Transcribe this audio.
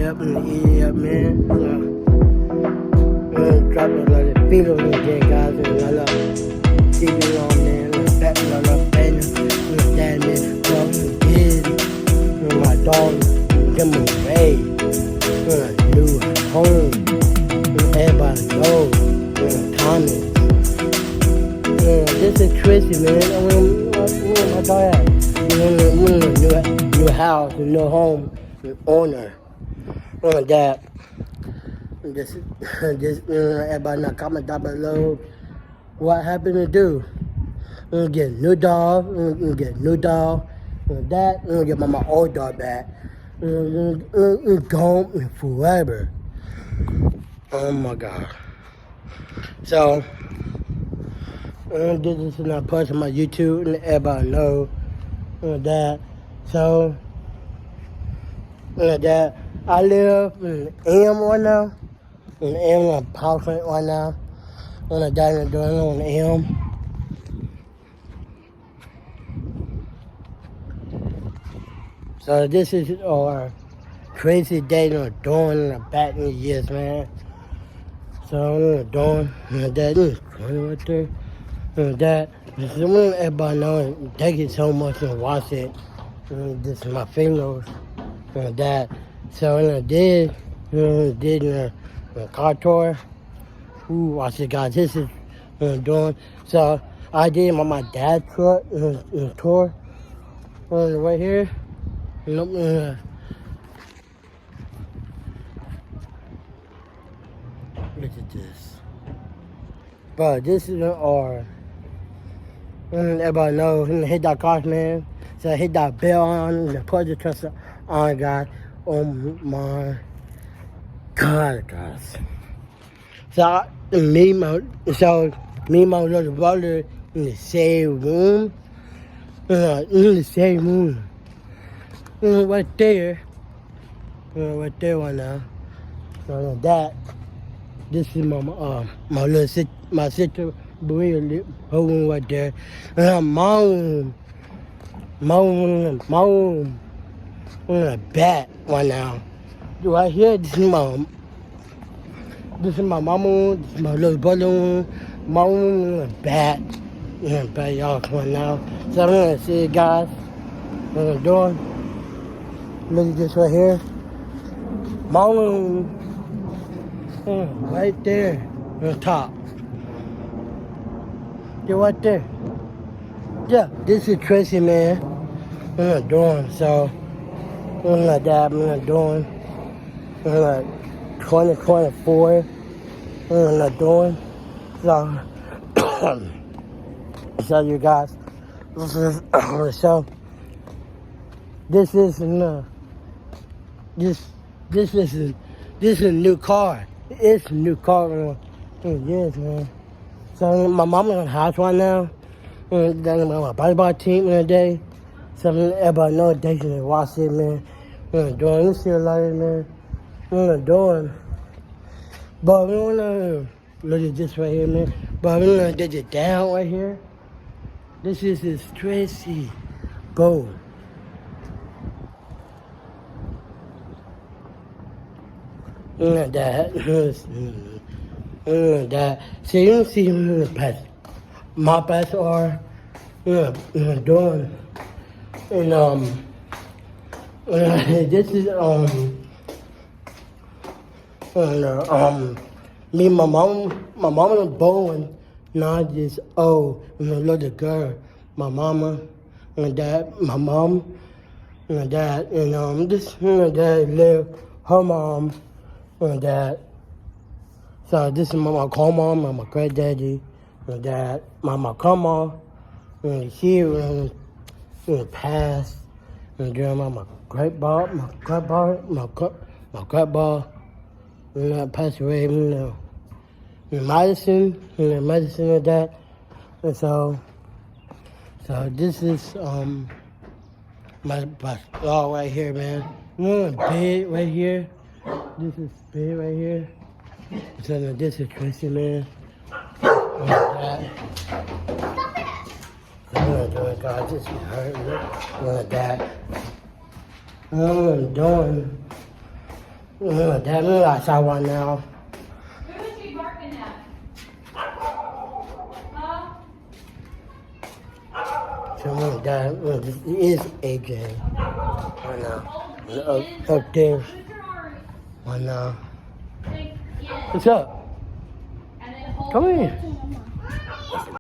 up in the ear up, man. Drop it like the feet on the dead guys and I love TV on man, back and I love banging. That man, dog and kids, my dog, them away. New home, everybody know, comments. This is Tracy, man. My dog at? New house, a new home, new owner. That. Just everybody not comment down below. What happened to do? I'm gonna get a new dog. I'm gonna get a new dog. That I'm gonna get my old dog back. Gone forever. Oh my God. So this is not post on my YouTube, and everybody know that. So that I live in M right now. In the M, on power plant right now. On the dining doing on the M. So this is our crazy day during the back in the years, man. So I'm doing that right there. That everybody know, thank you so much and watch it. This is my fingers. That. So I did a car tour. Ooh, I said, guys, this is what I'm doing. So I did my dad's truck tour right here. Look at this. But this is our, everybody knows, hit that car, man. So I hit that bell on, and put the trust on, guys. Oh my God, guys. So me and my little brother in the same room. In the same room. Right there. Right there right now. So that. This is my little sister, my sister Maria, her room right there. And my room in the back right now. Right here, this is my mama room, this is my little brother room, my room in the back. In the back, y'all right now. So I'm gonna see you guys what I'm doing. Look at this right here. My room right there on the top. They're right there. Yeah, this is Tracy, man. I'm not doing so. I'm not that. I'm not doing. I'm like 2024. I'm not doing. So, so you guys. So this is a new car. It's a new car. Yes, man. So my mama's in the house right now. And then my volleyball team in the day. So everybody know they can watch it, man. We're not doing this shit like it, man. We're not doing. But we wanna look at this right here, man. But we're gonna get it down right here. This is his Tracy Bow. That. That. So you don't see him in the past. My past are doing. And this is me and my mom was born not just and a little girl. My mama and dad, my mom and dad, and this dad live her mom and dad. So this is my grandma, my granddaddy, and dad, my grandma, and she passed, and then my grandpa, passed away, medicine and that. And so this is my dog right here, man. Bed right here. This is bed right here. So this is Tracy, man. God, this is hurting. That. I'm doing Dad, I saw one now. Who is she barking at? Huh? So, Dad, this is AJ. Right now. Up there. Put your arm Right now. in. What's up? And then hold Come it here. to